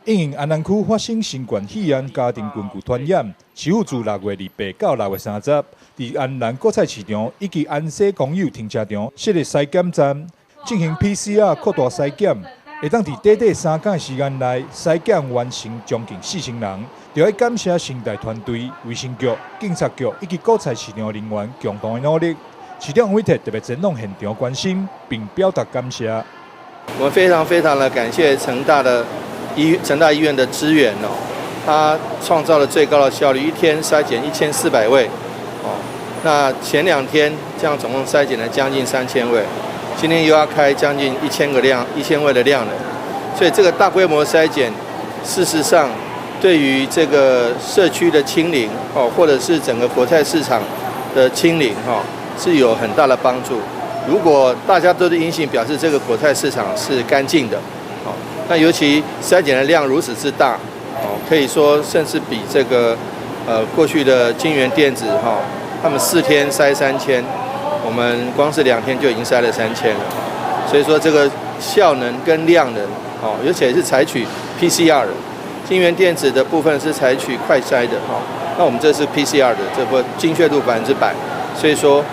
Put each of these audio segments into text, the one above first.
因应安南区发生新冠肺炎家庭群聚传染，市府自6月28到6月30，伫安南国菜市场以及安西公有停车场设立筛检站，进行 PCR 扩大筛检，会当伫短短3天时间内筛检完成将近4000人。就要感谢生态团队、卫生局、警察局以及国菜市场人员共同的努力。市长委特特别前往现场关心，并表达感谢。我们非常的感谢成大医院的支援哦，它创造了最高的效率，一天筛检1400位哦。那前2天这样总共筛检了将近3000位，今天又要开将近1000位的量能，所以这个大规模筛检，事实上对于这个社区的清零哦，或者是整个果菜市场的清零哈，是有很大的帮助。如果大家都是阴性，表示这个果菜市场是干净的。那尤其筛检的量如此之大，哦，可以说甚至比这个过去的金源电子哈，他们4天筛3000，我们光是2天就已经筛了3000了。所以说这个效能跟量能，哦，而且是采取 PCR 的，金源电子的部分是采取快筛的哈，那我们这是 PCR 的，这部精确度100%，所以说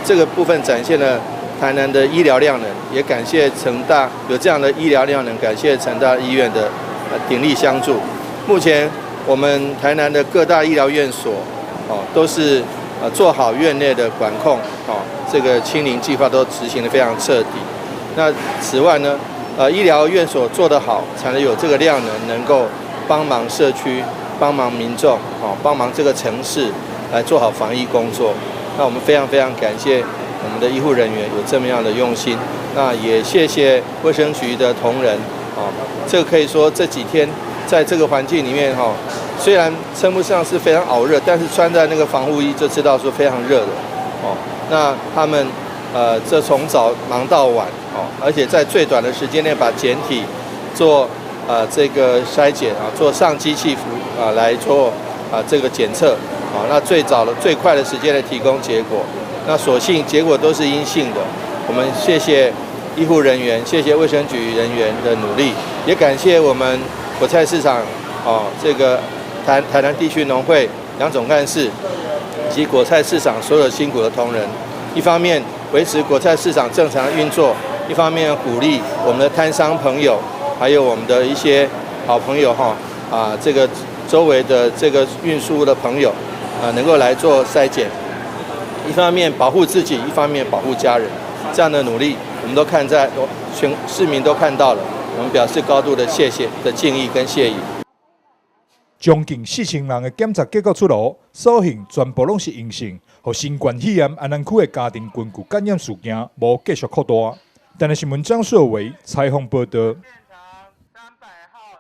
这个部分展现了台南的医疗量能，也感谢成大有这样的医疗量能，感谢成大医院的鼎力相助。目前我们台南的各大医疗院所哦都是做好院内的管控哦，这个清零计划都执行得非常彻底。那此外呢，医疗院所做得好，才能有这个量能够帮忙社区、帮忙民众哦、帮忙这个城市来做好防疫工作。那我们非常感谢我们的医护人员有这么样的用心，那也谢谢卫生局的同仁啊，这个可以说这几天在这个环境里面哈，虽然称不上是非常熬热，但是穿在那个防护衣就知道说非常热的哦。那他们这从早忙到晚哦，而且在最短的时间内把检体做这个筛检啊，做上机器服来做这个检测啊，那最快的时间内提供结果。那所幸结果都是阴性的，我们谢谢医护人员，谢谢卫生局人员的努力，也感谢我们果菜市场这个台南地区农会杨总干事以及果菜市场所有辛苦的同仁，一方面维持果菜市场正常的运作，一方面鼓励我们的摊商朋友，还有我们的一些好朋友这个周围的这个运输的朋友能够来做筛检。一方面保护自己，一方面保护家人，这样的努力，我们都全市民都看到了，我们表示高度的谢谢的敬意跟谢意。将近4000人的检查结果出炉，所幸全部拢是阴性，互新冠肺炎安南区的家庭群聚感染事件无继续扩大。台南新闻张硕维采访报道。